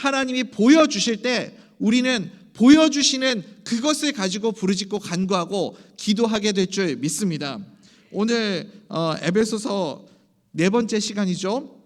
하나님이 보여주실 때 우리는 보여주시는 그것을 가지고 부르짖고 간구하고 기도하게 될 줄 믿습니다. 오늘 에베소서 네 번째 시간이죠.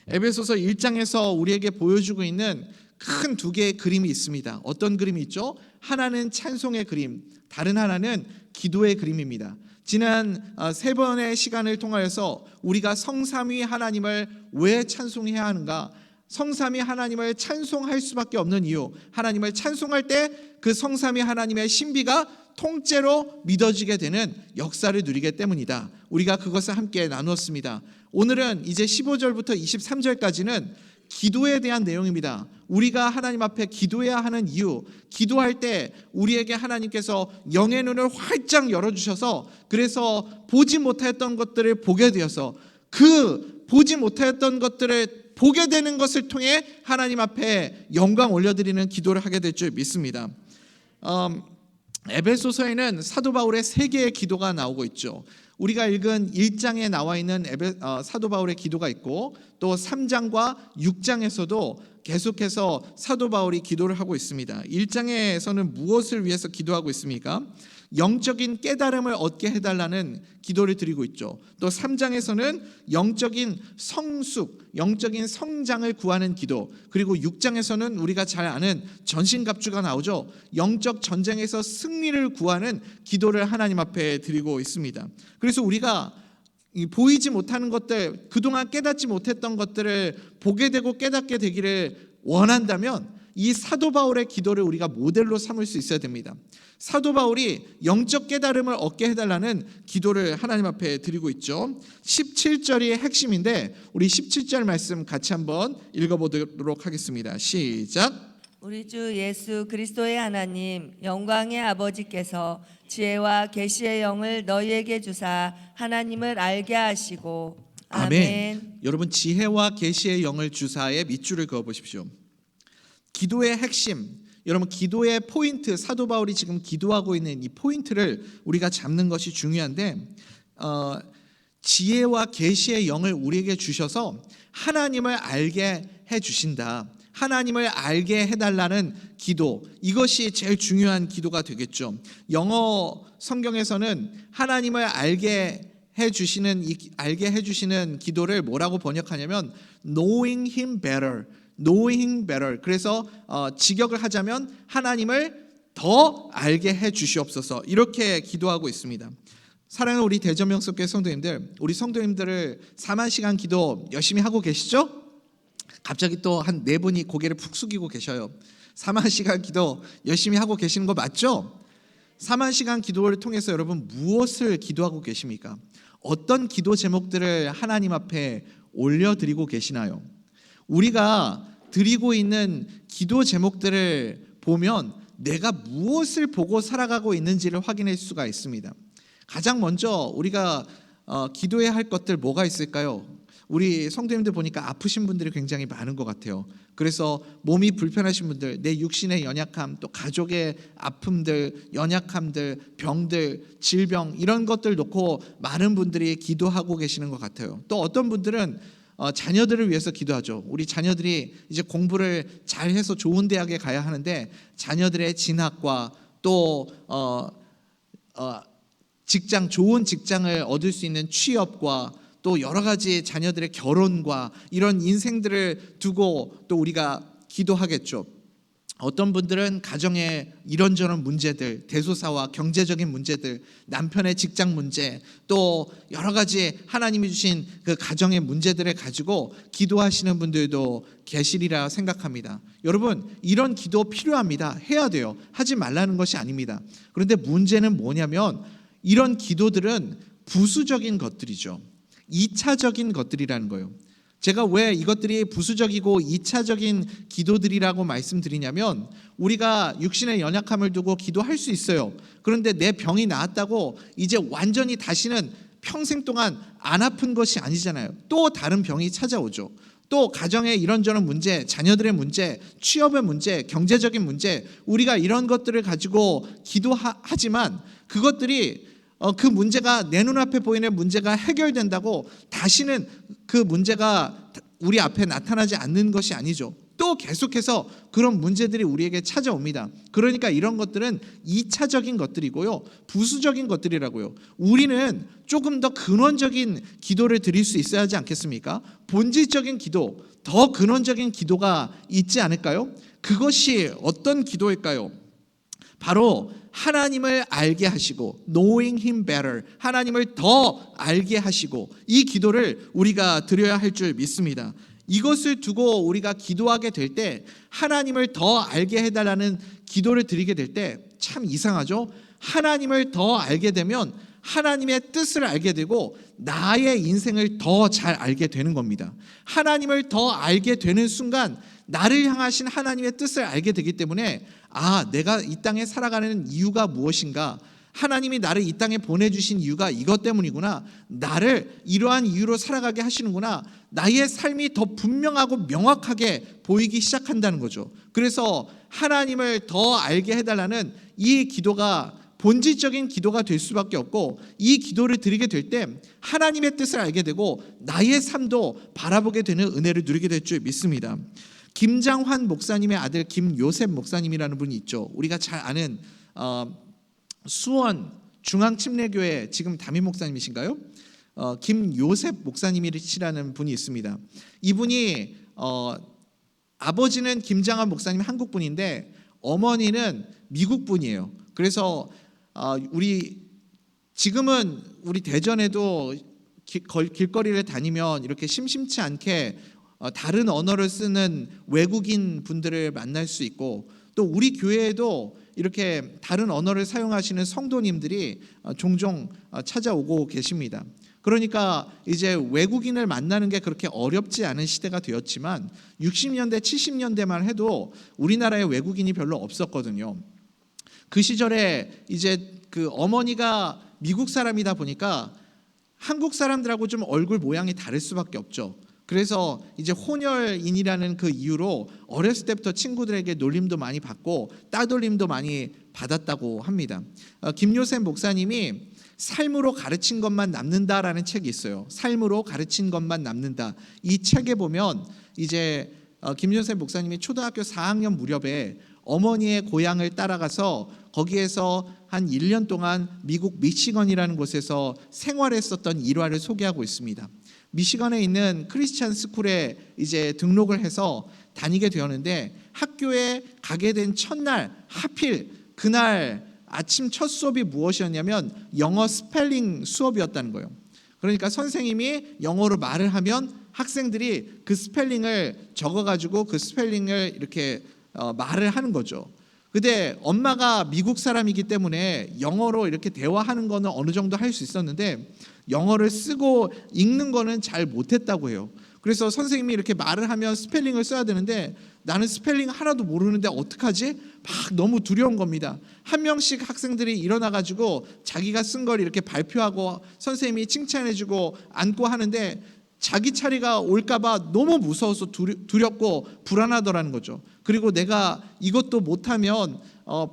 에베소서 1장에서 우리에게 보여주고 있는 큰 두 개의 그림이 있습니다. 어떤 그림이 있죠? 하나는 찬송의 그림, 다른 하나는 기도의 그림입니다. 지난 세 번의 시간을 통하여서 우리가 성삼위 하나님을 왜 찬송해야 하는가, 성삼위 하나님을 찬송할 수밖에 없는 이유, 하나님을 찬송할 때 그 성삼위 하나님의 신비가 통째로 믿어지게 되는 역사를 누리기 때문이다. 우리가 그것을 함께 나누었습니다. 오늘은 이제 15절부터 23절까지는 기도에 대한 내용입니다. 우리가 하나님 앞에 기도해야 하는 이유, 기도할 때 우리에게 하나님께서 영의 눈을 활짝 열어주셔서 그래서 보지 못했던 것들을 보게 되어서 그 보지 못했던 것들을 보게 되는 것을 통해 하나님 앞에 영광 올려드리는 기도를 하게 될 줄 믿습니다. 에베소서에는 사도 바울의 세 개의 기도가 나오고 있죠. 우리가 읽은 1장에 나와 있는 사도 바울의 기도가 있고 또 3장과 6장에서도 계속해서 사도 바울이 기도를 하고 있습니다. 1장에서는 무엇을 위해서 기도하고 있습니까? 영적인 깨달음을 얻게 해달라는 기도를 드리고 있죠. 또 3장에서는 영적인 성숙, 영적인 성장을 구하는 기도, 그리고 6장에서는 우리가 잘 아는 전신갑주가 나오죠. 영적 전쟁에서 승리를 구하는 기도를 하나님 앞에 드리고 있습니다. 그래서 우리가 보이지 못하는 것들, 그동안 깨닫지 못했던 것들을 보게 되고 깨닫게 되기를 원한다면 이 사도 바울의 기도를 우리가 모델로 삼을 수 있어야 됩니다. 사도 바울이 영적 깨달음을 얻게 해달라는 기도를 하나님 앞에 드리고 있죠. 17절이 핵심인데 우리 17절 말씀 같이 한번 읽어보도록 하겠습니다. 시작. 우리 주 예수 그리스도의 하나님 영광의 아버지께서 지혜와 계시의 영을 너희에게 주사 하나님을 알게 하시고 아멘. 여러분, 지혜와 계시의 영을 주사에 밑줄을 그어 보십시오. 기도의 핵심, 여러분 기도의 포인트, 사도 바울이 지금 기도하고 있는 이 포인트를 우리가 잡는 것이 중요한데 지혜와 계시의 영을 우리에게 주셔서 하나님을 알게 해주신다. 하나님을 알게 해달라는 기도, 이것이 제일 중요한 기도가 되겠죠. 영어 성경에서는 하나님을 알게 해주시는 기도를 뭐라고 번역하냐면 knowing him better, knowing better. 그래서 직역을 하자면 하나님을 더 알게 해 주시옵소서, 이렇게 기도하고 있습니다. 사랑하는 우리 대전명석교회 성도님들, 우리 성도님들을 4만 시간 기도 열심히 하고 계시죠? 갑자기 또 한 네 분이 고개를 푹 숙이고 계셔요. 4만 시간 기도 열심히 하고 계시는 거 맞죠? 4만 시간 기도를 통해서 여러분 무엇을 기도하고 계십니까? 어떤 기도 제목들을 하나님 앞에 올려드리고 계시나요? 우리가 드리고 있는 기도 제목들을 보면 내가 무엇을 보고 살아가고 있는지를 확인할 수가 있습니다. 가장 먼저 우리가 기도해야 할 것들 뭐가 있을까요? 우리 성도님들 보니까 아프신 분들이 굉장히 많은 것 같아요. 그래서 몸이 불편하신 분들, 내 육신의 연약함, 또 가족의 아픔들, 연약함들, 병들, 질병, 이런 것들 놓고 많은 분들이 기도하고 계시는 것 같아요. 또 어떤 분들은 자녀들을 위해서 기도하죠. 우리 자녀들이 이제 공부를 잘해서 좋은 대학에 가야 하는데 자녀들의 진학과 또 직장, 좋은 직장을 얻을 수 있는 취업과 또 여러 가지 자녀들의 결혼과 이런 인생들을 두고 또 우리가 기도하겠죠. 어떤 분들은 가정의 이런저런 문제들, 대소사와 경제적인 문제들, 남편의 직장 문제, 또 여러 가지 하나님이 주신 그 가정의 문제들을 가지고 기도하시는 분들도 계시리라 생각합니다. 여러분, 이런 기도 필요합니다. 해야 돼요. 하지 말라는 것이 아닙니다. 그런데 문제는 뭐냐면 이런 기도들은 부수적인 것들이죠. 2차적인 것들이라는 거예요. 제가 왜 이것들이 부수적이고 2차적인 기도들이라고 말씀드리냐면 우리가 육신의 연약함을 두고 기도할 수 있어요. 그런데 내 병이 나았다고 이제 완전히 다시는 평생 동안 안 아픈 것이 아니잖아요. 또 다른 병이 찾아오죠. 또 가정의 이런저런 문제, 자녀들의 문제, 취업의 문제, 경제적인 문제, 우리가 이런 것들을 가지고 기도하지만 그것들이 그 문제가 내 눈앞에 보이는 문제가 해결된다고 다시는 그 문제가 우리 앞에 나타나지 않는 것이 아니죠. 또 계속해서 그런 문제들이 우리에게 찾아옵니다. 그러니까 이런 것들은 2차적인 것들이고요, 부수적인 것들이라고요. 우리는 조금 더 근원적인 기도를 드릴 수 있어야 하지 않겠습니까? 본질적인 기도, 더 근원적인 기도가 있지 않을까요? 그것이 어떤 기도일까요? 바로 하나님을 알게 하시고, knowing Him better, 하나님을 더 알게 하시고, 이 기도를 우리가 드려야 할 줄 믿습니다. 이것을 두고 우리가 기도하게 될 때, 하나님을 더 알게 해달라는 기도를 드리게 될 때 참 이상하죠? 하나님을 더 알게 되면 하나님의 뜻을 알게 되고 나의 인생을 더 잘 알게 되는 겁니다. 하나님을 더 알게 되는 순간 나를 향하신 하나님의 뜻을 알게 되기 때문에, 내가 이 땅에 살아가는 이유가 무엇인가, 하나님이 나를 이 땅에 보내주신 이유가 이것 때문이구나, 나를 이러한 이유로 살아가게 하시는구나, 나의 삶이 더 분명하고 명확하게 보이기 시작한다는 거죠. 그래서 하나님을 더 알게 해달라는 이 기도가 본질적인 기도가 될 수밖에 없고, 이 기도를 드리게 될 때 하나님의 뜻을 알게 되고 나의 삶도 바라보게 되는 은혜를 누리게 될 줄 믿습니다. 김장환 목사님의 아들 김요셉 목사님이라는 분이 있죠. 우리가 잘 아는 수원 중앙침례교회 지금 담임 목사님이신가요? 김요셉 목사님이시라는 분이 있습니다. 이분이 아버지는 김장환 목사님 한국 분인데 어머니는 미국 분이에요. 그래서 지금은 우리 대전에도 길거리를 다니면 이렇게 심심치 않게 다른 언어를 쓰는 외국인 분들을 만날 수 있고, 또 우리 교회에도 이렇게 다른 언어를 사용하시는 성도님들이 종종 찾아오고 계십니다. 그러니까 이제 외국인을 만나는 게 그렇게 어렵지 않은 시대가 되었지만 60년대, 70년대만 해도 우리나라에 외국인이 별로 없었거든요. 그 시절에 이제 그 어머니가 미국 사람이다 보니까 한국 사람들하고 좀 얼굴 모양이 다를 수밖에 없죠. 그래서 이제 혼혈인이라는 그 이유로 어렸을 때부터 친구들에게 놀림도 많이 받고 따돌림도 많이 받았다고 합니다. 김요셉 목사님이 삶으로 가르친 것만 남는다라는 책이 있어요. 삶으로 가르친 것만 남는다. 이 책에 보면 이제 김요셉 목사님이 초등학교 4학년 무렵에 어머니의 고향을 따라가서 거기에서 한 1년 동안 미국 미시건이라는 곳에서 생활했었던 일화를 소개하고 있습니다. 미시건에 있는 크리스찬 스쿨에 이제 등록을 해서 다니게 되었는데, 학교에 가게 된 첫날 하필 그날 아침 첫 수업이 무엇이었냐면 영어 스펠링 수업이었다는 거예요. 그러니까 선생님이 영어로 말을 하면 학생들이 그 스펠링을 적어가지고 그 스펠링을 이렇게 말을 하는 거죠. 근데 엄마가 미국 사람이기 때문에 영어로 이렇게 대화하는 거는 어느 정도 할 수 있었는데 영어를 쓰고 읽는 거는 잘 못했다고 해요. 그래서 선생님이 이렇게 말을 하면 스펠링을 써야 되는데 나는 스펠링 하나도 모르는데 어떡하지? 막 너무 두려운 겁니다. 한 명씩 학생들이 일어나가지고 자기가 쓴 걸 이렇게 발표하고 선생님이 칭찬해주고 안고 하는데 자기 차례가 올까봐 너무 무서워서 두렵고 불안하더라는 거죠. 그리고 내가 이것도 못하면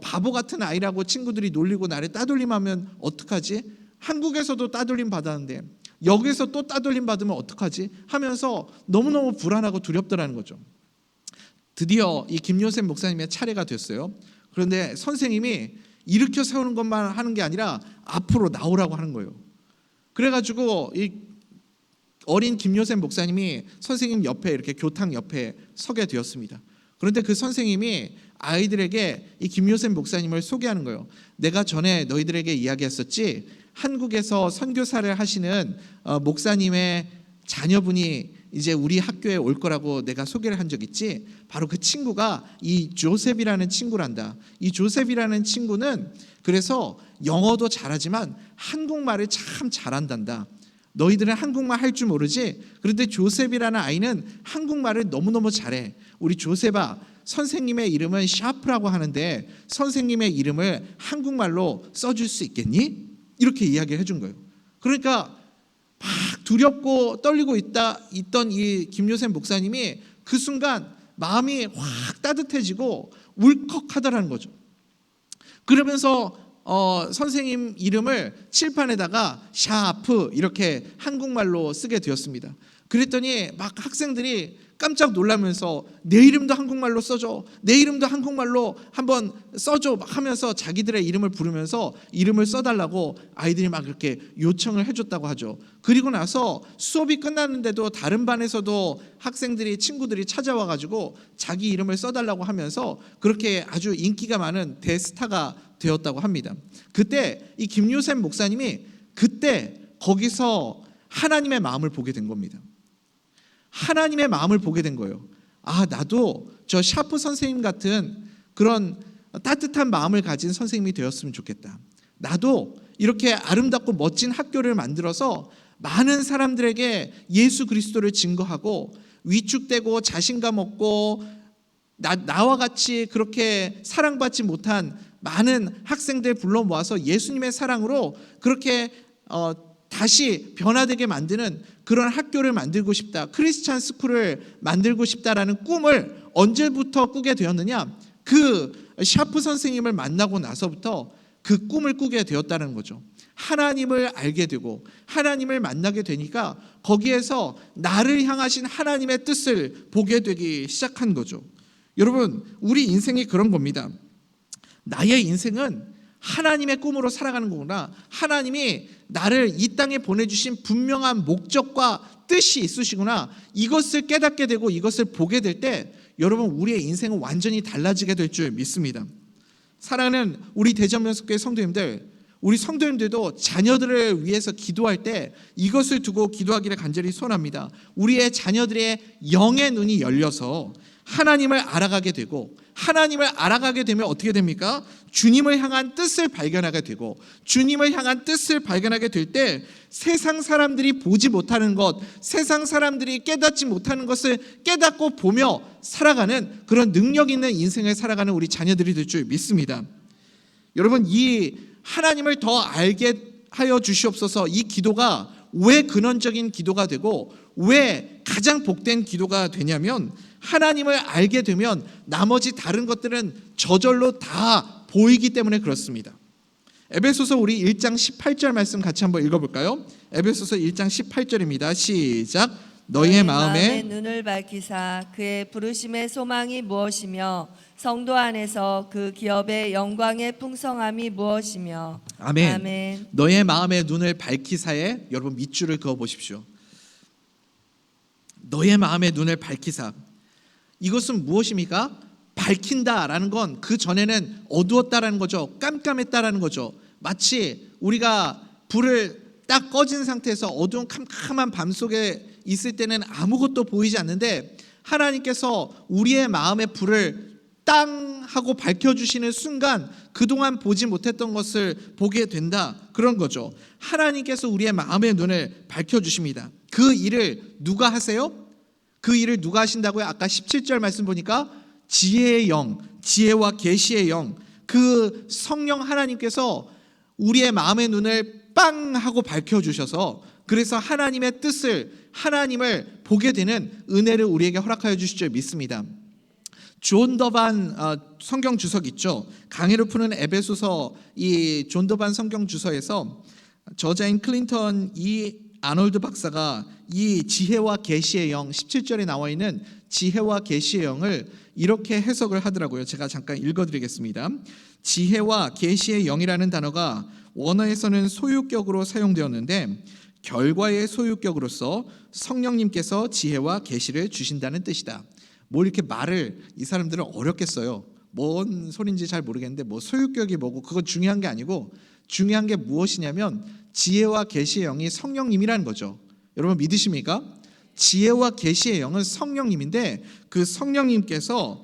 바보 같은 아이라고 친구들이 놀리고 나를 따돌림하면 어떡하지? 한국에서도 따돌림 받았는데 여기서 또 따돌림 받으면 어떡하지? 하면서 너무너무 불안하고 두렵더라는 거죠. 드디어 이 김요셉 목사님의 차례가 됐어요. 그런데 선생님이 일으켜 세우는 것만 하는 게 아니라 앞으로 나오라고 하는 거예요. 그래가지고 이 어린 김요셉 목사님이 선생님 옆에 이렇게 교탁 옆에 서게 되었습니다. 그런데 그 선생님이 아이들에게 이 김요셉 목사님을 소개하는 거예요. 내가 전에 너희들에게 이야기했었지? 한국에서 선교사를 하시는 목사님의 자녀분이 이제 우리 학교에 올 거라고 내가 소개를 한 적 있지? 바로 그 친구가 이 조셉이라는 친구란다. 이 조셉이라는 친구는 그래서 영어도 잘하지만 한국말을 참 잘한단다. 너희들은 한국말 할 줄 모르지? 그런데 조셉이라는 아이는 한국말을 너무너무 잘해. 우리 조셉아, 선생님의 이름은 샤프라고 하는데 선생님의 이름을 한국말로 써줄 수 있겠니? 이렇게 이야기를 해준 거예요. 그러니까 막 두렵고 떨리고 있던 이 김요셉 목사님이 그 순간 마음이 확 따뜻해지고 울컥하더라는 거죠. 그러면서 선생님 이름을 칠판에다가 샤프 이렇게 한국말로 쓰게 되었습니다. 그랬더니 막 학생들이 깜짝 놀라면서 내 이름도 한국말로 써줘, 내 이름도 한국말로 한번 써줘 막 하면서 자기들의 이름을 부르면서 이름을 써달라고 아이들이 막 이렇게 요청을 해줬다고 하죠. 그리고 나서 수업이 끝났는데도 다른 반에서도 학생들이 친구들이 찾아와가지고 자기 이름을 써달라고 하면서 그렇게 아주 인기가 많은 대스타가 되었다고 합니다. 그때 이 김요셉 목사님이 그때 거기서 하나님의 마음을 보게 된 겁니다. 하나님의 마음을 보게 된 거예요. 아, 나도 저 샤프 선생님 같은 그런 따뜻한 마음을 가진 선생님이 되었으면 좋겠다. 나도 이렇게 아름답고 멋진 학교를 만들어서 많은 사람들에게 예수 그리스도를 증거하고 위축되고 자신감 없고 나와 같이 그렇게 사랑받지 못한 많은 학생들 불러 모아서 예수님의 사랑으로 그렇게 다시 변화되게 만드는 그런 학교를 만들고 싶다. 크리스찬 스쿨을 만들고 싶다라는 꿈을 언제부터 꾸게 되었느냐? 그 샤프 선생님을 만나고 나서부터 그 꿈을 꾸게 되었다는 거죠. 하나님을 알게 되고 하나님을 만나게 되니까 거기에서 나를 향하신 하나님의 뜻을 보게 되기 시작한 거죠. 여러분, 우리 인생이 그런 겁니다. 나의 인생은 하나님의 꿈으로 살아가는 거구나. 하나님이 나를 이 땅에 보내주신 분명한 목적과 뜻이 있으시구나. 이것을 깨닫게 되고 이것을 보게 될 때 여러분, 우리의 인생은 완전히 달라지게 될 줄 믿습니다. 사랑하는 우리 대전명석교회 성도님들, 우리 성도님들도 자녀들을 위해서 기도할 때 이것을 두고 기도하기를 간절히 소원합니다. 우리의 자녀들의 영의 눈이 열려서 하나님을 알아가게 되고, 하나님을 알아가게 되면 어떻게 됩니까? 주님을 향한 뜻을 발견하게 되고, 주님을 향한 뜻을 발견하게 될 때 세상 사람들이 보지 못하는 것, 세상 사람들이 깨닫지 못하는 것을 깨닫고 보며 살아가는 그런 능력 있는 인생을 살아가는 우리 자녀들이 될 줄 믿습니다. 여러분, 이 하나님을 더 알게 하여 주시옵소서, 이 기도가 왜 근원적인 기도가 되고 왜 가장 복된 기도가 되냐면, 하나님을 알게 되면 나머지 다른 것들은 저절로 다 보이기 때문에 그렇습니다. 에베소서 우리 1장 18절 말씀 같이 한번 읽어볼까요? 에베소서 1장 18절입니다. 시작. 너희의 마음에 눈을 밝히사 그의 부르심의 소망이 무엇이며 성도 안에서 그 기업의 영광의 풍성함이 무엇이며. 아멘. 아멘. 너의 마음의 눈을 밝히사에 여러분 밑줄을 그어 보십시오. 너의 마음의 눈을 밝히사, 이것은 무엇입니까? 밝힌다라는 건 그 전에는 어두웠다라는 거죠. 깜깜했다라는 거죠. 마치 우리가 불을 딱 꺼진 상태에서 어두운 캄캄한 밤 속에 있을 때는 아무것도 보이지 않는데, 하나님께서 우리의 마음의 불을 땅 하고 밝혀주시는 순간 그동안 보지 못했던 것을 보게 된다, 그런 거죠. 하나님께서 우리의 마음의 눈을 밝혀주십니다. 그 일을 누가 하세요? 그 일을 누가 하신다고요? 아까 17절 말씀 보니까 지혜의 영, 지혜와 계시의 영, 그 성령 하나님께서 우리의 마음의 눈을 빵 하고 밝혀주셔서 그래서 하나님의 뜻을, 하나님을 보게 되는 은혜를 우리에게 허락하여 주실 줄 믿습니다. 존 더반 성경 주석 있죠. 강해로 푸는 에베소서, 이 존 더반 성경 주서에서 저자인 클린턴 아놀드 박사가 이 지혜와 계시의 영, 17절에 나와 있는 지혜와 계시의 영을 이렇게 해석을 하더라고요. 제가 잠깐 읽어드리겠습니다. 지혜와 계시의 영이라는 단어가 원어에서는 소유격으로 사용되었는데 결과의 소유격으로서 성령님께서 지혜와 계시를 주신다는 뜻이다. 뭐 이렇게 말을, 이 사람들은 어렵게 써요. 뭔 소린지 잘 모르겠는데 뭐 소유격이 뭐고 그건 중요한 게 아니고, 중요한 게 무엇이냐면 지혜와 계시의 영이 성령님이라는 거죠. 여러분 믿으십니까? 지혜와 계시의 영은 성령님인데 그 성령님께서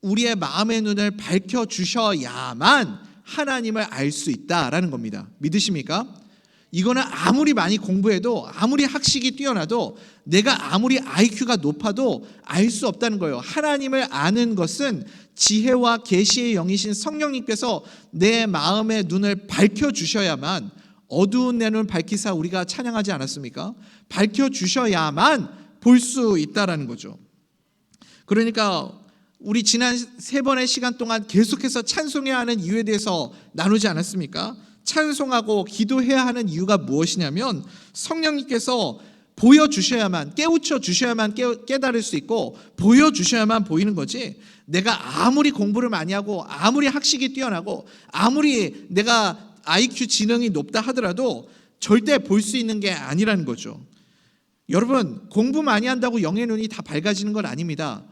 우리의 마음의 눈을 밝혀주셔야만 하나님을 알 수 있다라는 겁니다. 믿으십니까? 이거는 아무리 많이 공부해도, 아무리 학식이 뛰어나도, 내가 아무리 IQ가 높아도 알 수 없다는 거예요. 하나님을 아는 것은 지혜와 계시의 영이신 성령님께서 내 마음의 눈을 밝혀주셔야만, 어두운 내 눈을 밝히사 우리가 찬양하지 않았습니까? 밝혀주셔야만 볼 수 있다라는 거죠. 그러니까 우리 지난 3번의 시간 동안 계속해서 찬송해야 하는 이유에 대해서 나누지 않았습니까? 찬송하고 기도해야 하는 이유가 무엇이냐면 성령님께서 보여주셔야만, 깨우쳐 주셔야만 깨달을 수 있고 보여주셔야만 보이는 거지, 내가 아무리 공부를 많이 하고 아무리 학식이 뛰어나고 아무리 내가 IQ 지능이 높다 하더라도 절대 볼 수 있는 게 아니라는 거죠. 여러분, 공부 많이 한다고 영의 눈이 다 밝아지는 건 아닙니다.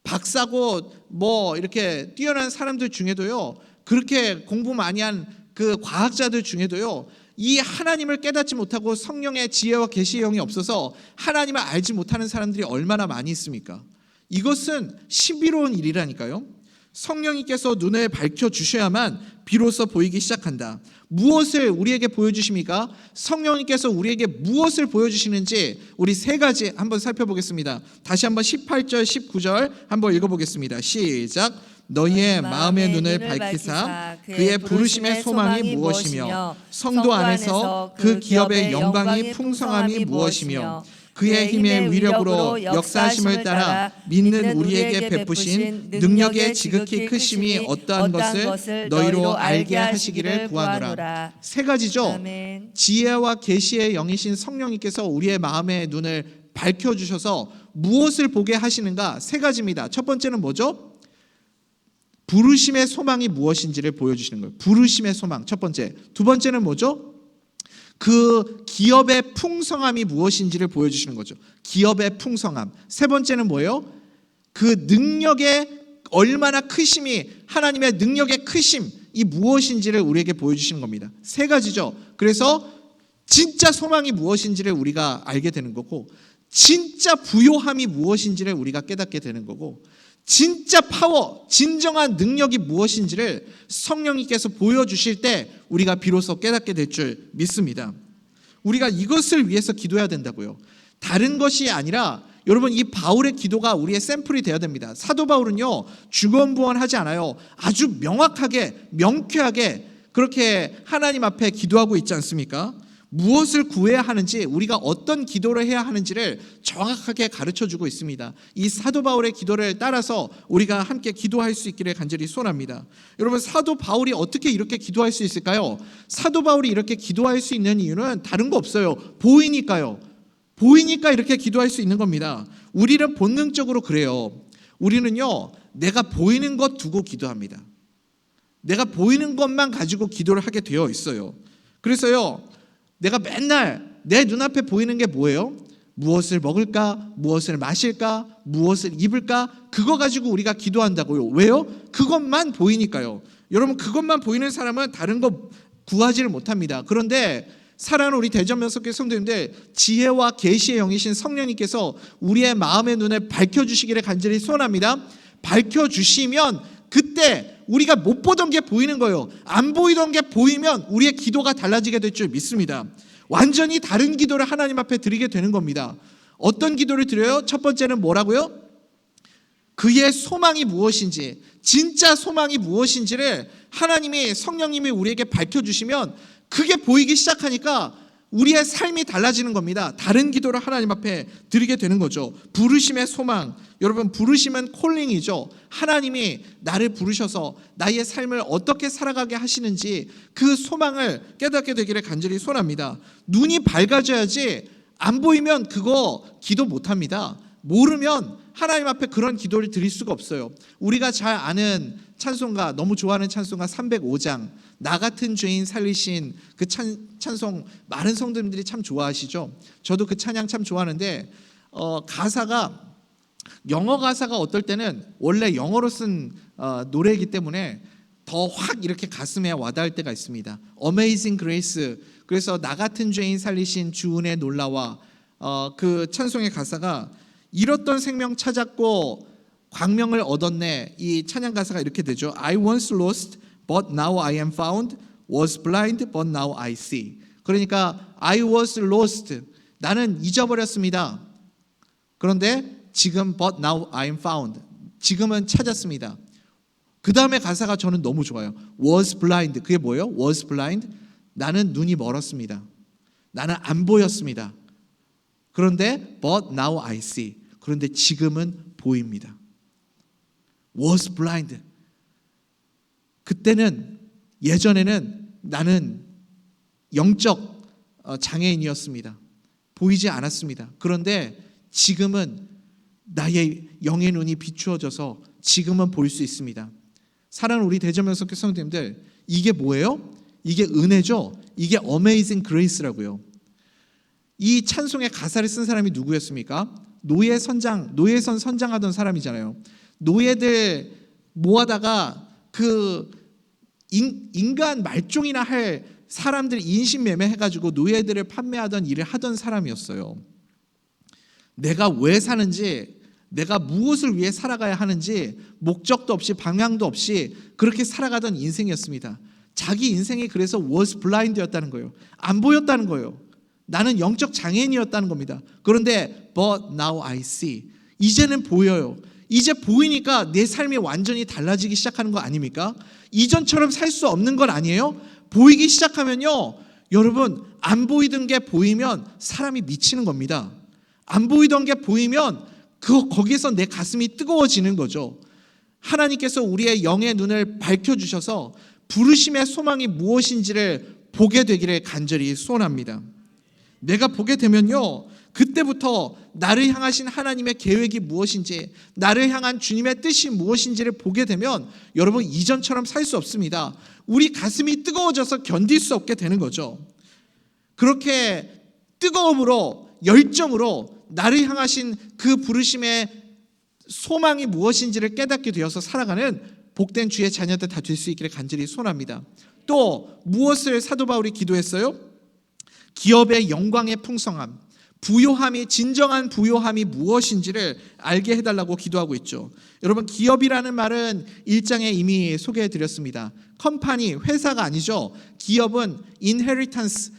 박사고 뭐 이렇게 뛰어난 사람들 중에도요, 그렇게 공부 많이 한 그 과학자들 중에도요, 이 하나님을 깨닫지 못하고 성령의 지혜와 계시의 영이 없어서 하나님을 알지 못하는 사람들이 얼마나 많이 있습니까? 이것은 신비로운 일이라니까요. 성령님께서 눈을 밝혀주셔야만 비로소 보이기 시작한다. 무엇을 우리에게 보여주십니까? 성령님께서 우리에게 무엇을 보여주시는지 우리 세 가지 한번 살펴보겠습니다. 다시 한번 18절 19절 한번 읽어보겠습니다. 시작. 너희의 마음의 눈을 밝히사 그의 부르심의 소망이 무엇이며 성도 안에서 그 기업의 영광이 풍성함이 무엇이며 그의 힘의 위력으로 역사하심을 따라 믿는 우리에게 베푸신 능력의 지극히 크심이 어떠한 것을 너희로 알게 하시기를 구하노라. 세 가지죠. 아멘. 지혜와 계시의 영이신 성령님께서 우리의 마음의 눈을 밝혀주셔서 무엇을 보게 하시는가? 세 가지입니다. 첫 번째는 뭐죠? 부르심의 소망이 무엇인지를 보여주시는 거예요. 부르심의 소망, 첫 번째. 두 번째는 뭐죠? 그 기업의 풍성함이 무엇인지를 보여주시는 거죠. 기업의 풍성함. 세 번째는 뭐예요? 그 능력의 얼마나 크심이, 하나님의 능력의 크심, 이 무엇인지를 우리에게 보여주시는 겁니다. 세 가지죠. 그래서 진짜 소망이 무엇인지를 우리가 알게 되는 거고, 진짜 부요함이 무엇인지를 우리가 깨닫게 되는 거고, 진짜 파워, 진정한 능력이 무엇인지를 성령님께서 보여주실 때 우리가 비로소 깨닫게 될 줄 믿습니다. 우리가 이것을 위해서 기도해야 된다고요. 다른 것이 아니라 여러분, 이 바울의 기도가 우리의 샘플이 되어야 됩니다. 사도 바울은요, 주권부원하지 않아요. 아주 명확하게, 명쾌하게 그렇게 하나님 앞에 기도하고 있지 않습니까? 무엇을 구해야 하는지, 우리가 어떤 기도를 해야 하는지를 정확하게 가르쳐주고 있습니다. 이 사도 바울의 기도를 따라서 우리가 함께 기도할 수 있기를 간절히 소원합니다. 여러분, 사도 바울이 어떻게 이렇게 기도할 수 있을까요? 사도 바울이 이렇게 기도할 수 있는 이유는 다른 거 없어요. 보이니까요. 보이니까 이렇게 기도할 수 있는 겁니다. 우리는 본능적으로 그래요. 우리는요, 내가 보이는 것 두고 기도합니다. 내가 보이는 것만 가지고 기도를 하게 되어 있어요. 그래서요, 내가 맨날 내 눈앞에 보이는 게 뭐예요? 무엇을 먹을까? 무엇을 마실까? 무엇을 입을까? 그거 가지고 우리가 기도한다고요. 왜요? 그것만 보이니까요. 여러분, 그것만 보이는 사람은 다른 거 구하지를 못합니다. 그런데 사랑하는 우리 대전명석교회 성도님들, 지혜와 계시의 영이신 성령님께서 우리의 마음의 눈을 밝혀주시기를 간절히 소원합니다. 밝혀주시면 그때 우리가 못 보던 게 보이는 거예요. 안 보이던 게 보이면 우리의 기도가 달라지게 될 줄 믿습니다. 완전히 다른 기도를 하나님 앞에 드리게 되는 겁니다. 어떤 기도를 드려요? 첫 번째는 뭐라고요? 그의 소망이 무엇인지, 진짜 소망이 무엇인지를 하나님이, 성령님이 우리에게 밝혀주시면 그게 보이기 시작하니까 우리의 삶이 달라지는 겁니다. 다른 기도를 하나님 앞에 드리게 되는 거죠. 부르심의 소망. 여러분, 부르심은 콜링이죠. 하나님이 나를 부르셔서 나의 삶을 어떻게 살아가게 하시는지 그 소망을 깨닫게 되기를 간절히 소원합니다. 눈이 밝아져야지, 안 보이면 그거 기도 못합니다. 모르면 하나님 앞에 그런 기도를 드릴 수가 없어요. 우리가 잘 아는 찬송가, 너무 좋아하는 찬송가 305장, 나 같은 죄인 살리신 그 찬송, 많은 성도님들이 참 좋아하시죠. 저도 그 찬양 참 좋아하는데 가사가, 영어 가사가 어떨 때는 원래 영어로 쓴 노래이기 때문에 더 확 이렇게 가슴에 와닿을 때가 있습니다. Amazing Grace. 그래서 나 같은 죄인 살리신 주 은혜 놀라와, 그 찬송의 가사가 잃었던 생명 찾았고 광명을 얻었네. 이 찬양 가사가 이렇게 되죠. I once lost but now I am found, was blind but now I see. 그러니까 I was lost, 나는 잊어버렸습니다. 그런데 지금 but now I am found, 지금은 찾았습니다. 그 다음에 가사가 저는 너무 좋아요. was blind, 그게 뭐예요? was blind, 나는 눈이 멀었습니다. 나는 안 보였습니다. 그런데 but now I see, 그런데 지금은 보입니다. was blind, 그때는, 예전에는 나는 영적 장애인이었습니다. 보이지 않았습니다. 그런데 지금은 나의 영의 눈이 비추어져서 지금은 볼 수 있습니다. 사랑하는 우리 대전명석교 성도님들, 이게 뭐예요? 이게 은혜죠. 이게 Amazing Grace라고요. 이 찬송의 가사를 쓴 사람이 누구였습니까? 노예선 선장하던 사람이잖아요. 노예들 모아다가 그 인간 말종이나 할 사람들 인신매매해가지고 노예들을 판매하던 일을 하던 사람이었어요. 내가 왜 사는지, 내가 무엇을 위해 살아가야 하는지 목적도 없이 방향도 없이 그렇게 살아가던 인생이었습니다. 자기 인생이 그래서 was blind였다는 거예요. 안 보였다는 거예요. 나는 영적 장애인이었다는 겁니다. 그런데 but now I see. 이제는 보여요. 이제 보이니까 내 삶이 완전히 달라지기 시작하는 거 아닙니까? 이전처럼 살 수 없는 건 아니에요? 보이기 시작하면요, 여러분, 안 보이던 게 보이면 사람이 미치는 겁니다. 안 보이던 게 보이면 거기에서 내 가슴이 뜨거워지는 거죠. 하나님께서 우리의 영의 눈을 밝혀주셔서 부르심의 소망이 무엇인지를 보게 되기를 간절히 소원합니다. 내가 보게 되면요, 그때부터 나를 향하신 하나님의 계획이 무엇인지, 나를 향한 주님의 뜻이 무엇인지를 보게 되면 여러분, 이전처럼 살 수 없습니다. 우리 가슴이 뜨거워져서 견딜 수 없게 되는 거죠. 그렇게 뜨거움으로, 열정으로 나를 향하신 그 부르심의 소망이 무엇인지를 깨닫게 되어서 살아가는 복된 주의 자녀들 다 될 수 있기를 간절히 소원합니다. 또 무엇을 사도 바울이 기도했어요? 기업의 영광의 풍성함, 부요함이, 진정한 부요함이 무엇인지를 알게 해달라고 기도하고 있죠. 여러분, 기업이라는 말은 1장에 이미 소개해드렸습니다. 컴퍼니, 회사가 아니죠. 기업은 inheritance,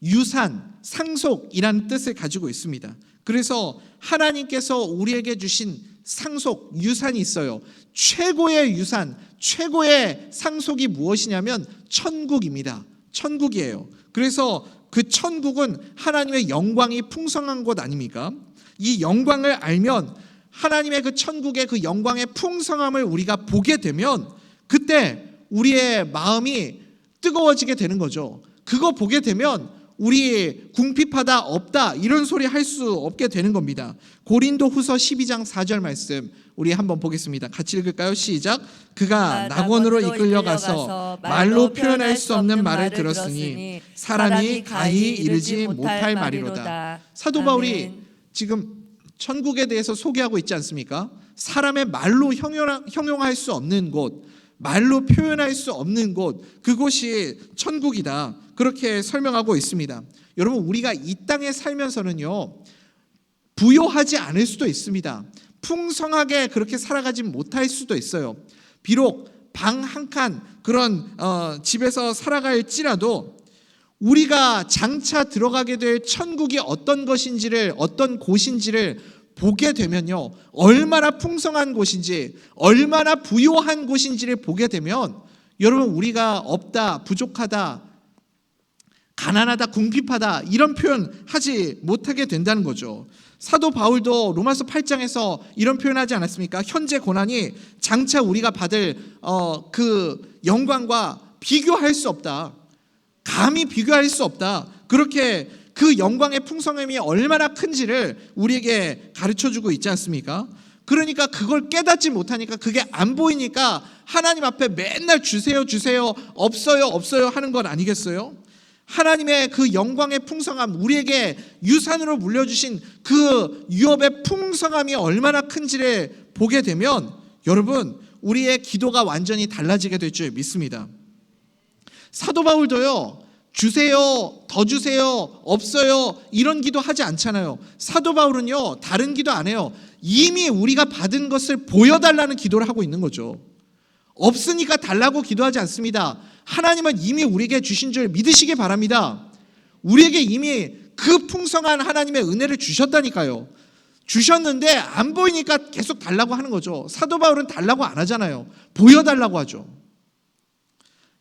유산, 상속이라는 뜻을 가지고 있습니다. 그래서 하나님께서 우리에게 주신 상속, 유산이 있어요. 최고의 유산, 최고의 상속이 무엇이냐면 천국입니다. 천국이에요. 그래서 그 천국은 하나님의 영광이 풍성한 곳 아닙니까? 이 영광을 알면, 하나님의 그 천국의 그 영광의 풍성함을 우리가 보게 되면 그때 우리의 마음이 뜨거워지게 되는 거죠. 그거 보게 되면 우리 궁핍하다, 없다 이런 소리 할 수 없게 되는 겁니다. 고린도후서 12장 4절 말씀 우리 한번 보겠습니다. 같이 읽을까요? 시작. 그가 낙원으로 이끌려가서 말로 표현할 수 없는 말을 들었으니 사람이 가히 이르지 못할 말이로다. 사도 바울이 지금 천국에 대해서 소개하고 있지 않습니까? 사람의 말로 형용할 수 없는 곳, 말로 표현할 수 없는 곳, 그곳이 천국이다. 그렇게 설명하고 있습니다. 여러분, 우리가 이 땅에 살면서는요, 부요하지 않을 수도 있습니다. 풍성하게 그렇게 살아가지 못할 수도 있어요. 비록 방 한 칸 그런 집에서 살아갈지라도 우리가 장차 들어가게 될 천국이 어떤 것인지를, 어떤 곳인지를 보게 되면요, 얼마나 풍성한 곳인지, 얼마나 부요한 곳인지를 보게 되면 여러분, 우리가 없다, 부족하다, 가난하다, 궁핍하다 이런 표현 하지 못하게 된다는 거죠. 사도 바울도 로마서 8장에서 이런 표현하지 않았습니까? 현재 고난이 장차 우리가 받을 그 영광과 비교할 수 없다. 감히 비교할 수 없다. 그렇게 그 영광의 풍성함이 얼마나 큰지를 우리에게 가르쳐주고 있지 않습니까? 그러니까 그걸 깨닫지 못하니까, 그게 안 보이니까 하나님 앞에 맨날 주세요, 주세요, 없어요, 없어요 하는 건 아니겠어요? 하나님의 그 영광의 풍성함, 우리에게 유산으로 물려주신 그 유업의 풍성함이 얼마나 큰지를 보게 되면 여러분, 우리의 기도가 완전히 달라지게 될 줄 믿습니다. 사도 바울도요, 주세요, 더 주세요, 없어요 이런 기도 하지 않잖아요. 사도 바울은요, 다른 기도 안 해요. 이미 우리가 받은 것을 보여달라는 기도를 하고 있는 거죠. 없으니까 달라고 기도하지 않습니다. 하나님은 이미 우리에게 주신 줄 믿으시기 바랍니다. 우리에게 이미 그 풍성한 하나님의 은혜를 주셨다니까요. 주셨는데 안 보이니까 계속 달라고 하는 거죠. 사도 바울은 달라고 안 하잖아요. 보여달라고 하죠.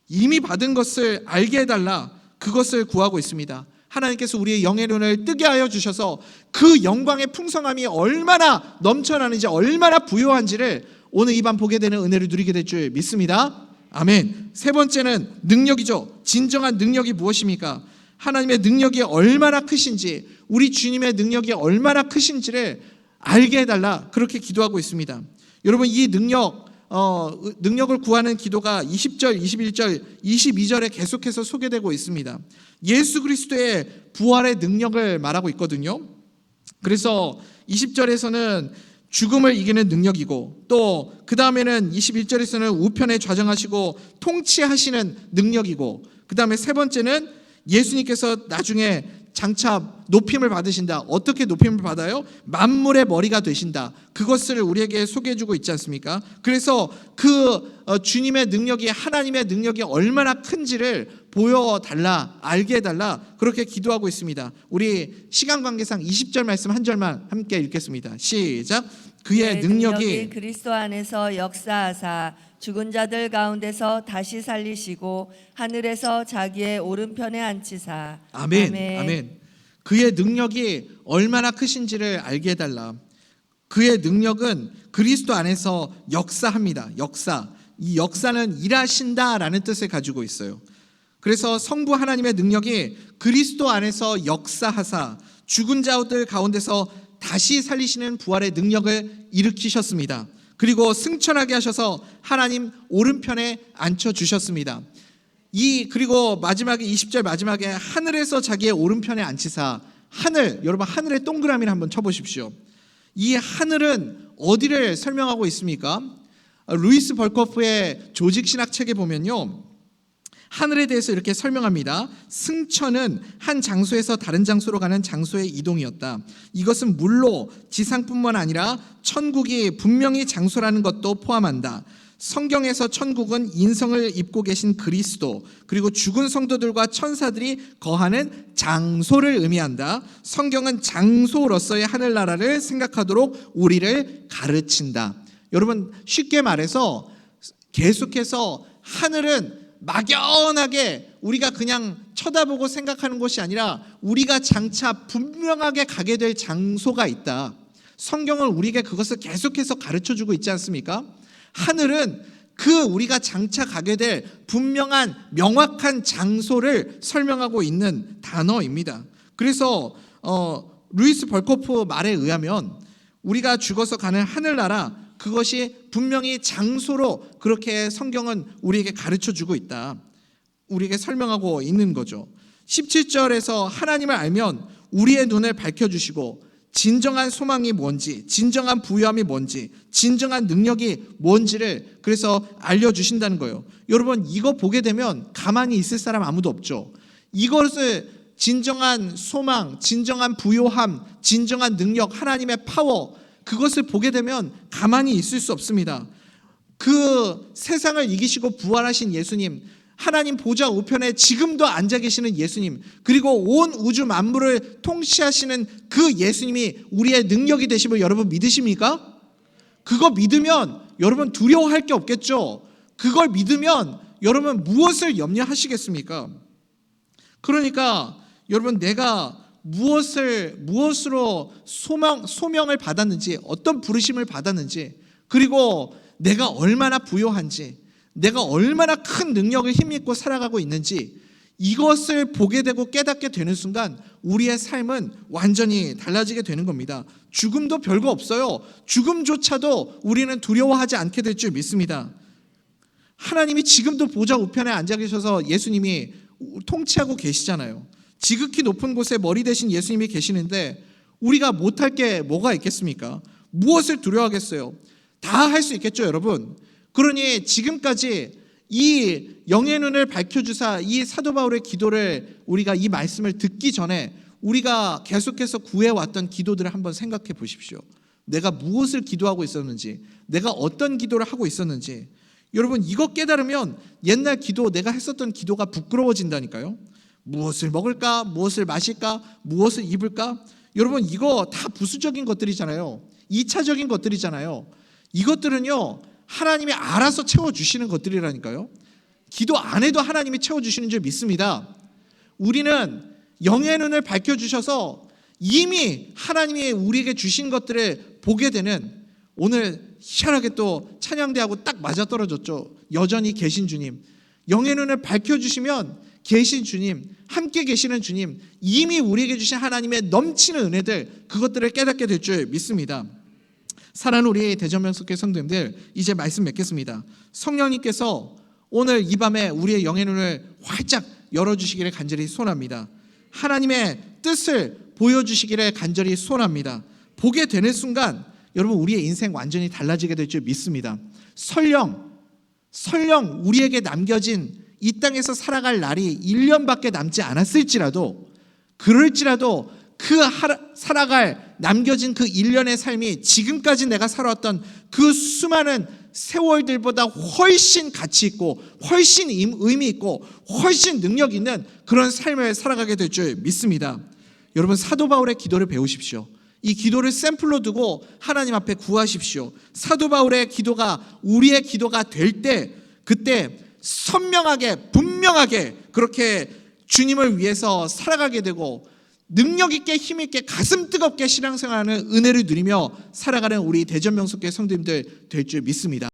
이미 받은 것을 알게 해달라, 그것을 구하고 있습니다. 하나님께서 우리의 영의 눈을 뜨게 하여 주셔서 그 영광의 풍성함이 얼마나 넘쳐나는지, 얼마나 부요한지를 오늘 이 밤 보게 되는 은혜를 누리게 될 줄 믿습니다. 아멘. 세 번째는 능력이죠. 진정한 능력이 무엇입니까? 하나님의 능력이 얼마나 크신지, 우리 주님의 능력이 얼마나 크신지를 알게 해달라, 그렇게 기도하고 있습니다. 여러분, 이 능력을 구하는 기도가 20절, 21절, 22절에 계속해서 소개되고 있습니다. 예수 그리스도의 부활의 능력을 말하고 있거든요. 그래서 20절에서는 죽음을 이기는 능력이고, 또 그 다음에는 21절에서는 우편에 좌정하시고 통치하시는 능력이고, 그 다음에 세 번째는 예수님께서 나중에 장차 높임을 받으신다. 어떻게 높임을 받아요? 만물의 머리가 되신다. 그것을 우리에게 소개해주고 있지 않습니까? 그래서 주님의 능력이, 하나님의 능력이 얼마나 큰지를 보여달라, 알게 해달라, 그렇게 기도하고 있습니다. 우리 시간 관계상 20절 말씀 한 절만 함께 읽겠습니다. 시작. 그의 능력이 그리스도 안에서 역사하사 죽은 자들 가운데서 다시 살리시고 하늘에서 자기의 오른편에 앉히사. 아멘. 아멘. 그의 능력이 얼마나 크신지를 알게 해달라. 그의 능력은 그리스도 안에서 역사합니다. 역사. 이 역사는 일하신다라는 뜻을 가지고 있어요. 그래서 성부 하나님의 능력이 그리스도 안에서 역사하사 죽은 자들 가운데서 다시 살리시는 부활의 능력을 일으키셨습니다. 그리고 승천하게 하셔서 하나님 오른편에 앉혀주셨습니다. 그리고 마지막에 20절 마지막에 하늘에서 자기의 오른편에 앉히사. 하늘, 여러분 하늘의 동그라미를 한번 쳐보십시오. 이 하늘은 어디를 설명하고 있습니까? 루이스 벌코프의 조직신학 책에 보면요, 하늘에 대해서 이렇게 설명합니다. 승천은 한 장소에서 다른 장소로 가는 장소의 이동이었다. 이것은 물로 지상뿐만 아니라 천국이 분명히 장소라는 것도 포함한다. 성경에서 천국은 인성을 입고 계신 그리스도, 그리고 죽은 성도들과 천사들이 거하는 장소를 의미한다. 성경은 장소로서의 하늘나라를 생각하도록 우리를 가르친다. 여러분, 쉽게 말해서 계속해서 하늘은 막연하게 우리가 그냥 쳐다보고 생각하는 것이 아니라 우리가 장차 분명하게 가게 될 장소가 있다. 성경은 우리에게 그것을 계속해서 가르쳐주고 있지 않습니까? 하늘은 우리가 장차 가게 될 분명한 명확한 장소를 설명하고 있는 단어입니다. 그래서 루이스 벌코프 말에 의하면 우리가 죽어서 가는 하늘나라, 그것이 분명히 장소로 그렇게 성경은 우리에게 가르쳐주고 있다. 우리에게 설명하고 있는 거죠. 17절에서 하나님을 알면 우리의 눈을 밝혀주시고 진정한 소망이 뭔지, 진정한 부유함이 뭔지, 진정한 능력이 뭔지를 그래서 알려주신다는 거예요. 여러분, 이거 보게 되면 가만히 있을 사람 아무도 없죠. 이것을 진정한 소망, 진정한 부요함, 진정한 능력, 하나님의 파워, 그것을 보게 되면 가만히 있을 수 없습니다. 그 세상을 이기시고 부활하신 예수님, 하나님 보좌 우편에 지금도 앉아 계시는 예수님, 그리고 온 우주 만물을 통치하시는 그 예수님이 우리의 능력이 되심을 여러분 믿으십니까? 그거 믿으면 여러분 두려워할 게 없겠죠. 그걸 믿으면 여러분 무엇을 염려하시겠습니까? 그러니까 여러분, 내가 무엇으로 소명을 받았는지, 어떤 부르심을 받았는지, 그리고 내가 얼마나 부요한지, 내가 얼마나 큰 능력을 힘입고 살아가고 있는지, 이것을 보게 되고 깨닫게 되는 순간 우리의 삶은 완전히 달라지게 되는 겁니다. 죽음도 별거 없어요. 죽음조차도 우리는 두려워하지 않게 될 줄 믿습니다. 하나님이 지금도 보좌 우편에 앉아 계셔서 예수님이 통치하고 계시잖아요. 지극히 높은 곳에 머리 대신 예수님이 계시는데 우리가 못할 게 뭐가 있겠습니까? 무엇을 두려워하겠어요? 다 할 수 있겠죠, 여러분. 그러니 지금까지 이 영의 눈을 밝혀주사 이 사도 바울의 기도를, 우리가 이 말씀을 듣기 전에 우리가 계속해서 구해왔던 기도들을 한번 생각해 보십시오. 내가 무엇을 기도하고 있었는지, 내가 어떤 기도를 하고 있었는지. 여러분, 이거 깨달으면 옛날 기도, 내가 했었던 기도가 부끄러워진다니까요. 무엇을 먹을까? 무엇을 마실까? 무엇을 입을까? 여러분, 이거 다 부수적인 것들이잖아요. 2차적인 것들이잖아요. 이것들은요, 하나님이 알아서 채워주시는 것들이라니까요. 기도 안 해도 하나님이 채워주시는 줄 믿습니다. 우리는 영의 눈을 밝혀주셔서 이미 하나님이 우리에게 주신 것들을 보게 되는, 오늘 희한하게 또 찬양대하고 딱 맞아떨어졌죠. 여전히 계신 주님. 영의 눈을 밝혀주시면 계신 주님, 함께 계시는 주님, 이미 우리에게 주신 하나님의 넘치는 은혜들, 그것들을 깨닫게 될 줄 믿습니다. 사랑하는 우리 대전명석교회 성도님들, 이제 말씀 맺겠습니다. 성령님께서 오늘 이 밤에 우리의 영의 눈을 활짝 열어주시기를 간절히 소원합니다. 하나님의 뜻을 보여주시기를 간절히 소원합니다. 보게 되는 순간 여러분, 우리의 인생 완전히 달라지게 될 줄 믿습니다. 설령 우리에게 남겨진 이 땅에서 살아갈 날이 1년밖에 남지 않았을지라도, 그럴지라도 그 살아갈 남겨진 그 1년의 삶이 지금까지 내가 살아왔던 그 수많은 세월들보다 훨씬 가치 있고 훨씬 의미 있고 훨씬 능력 있는 그런 삶을 살아가게 될 줄 믿습니다. 여러분, 사도 바울의 기도를 배우십시오. 이 기도를 샘플로 두고 하나님 앞에 구하십시오. 사도 바울의 기도가 우리의 기도가 될 때, 그때 선명하게 분명하게 그렇게 주님을 위해서 살아가게 되고 능력 있게 힘 있게 가슴 뜨겁게 신앙생활하는 은혜를 누리며 살아가는 우리 대전명석교회 성도님들 될 줄 믿습니다.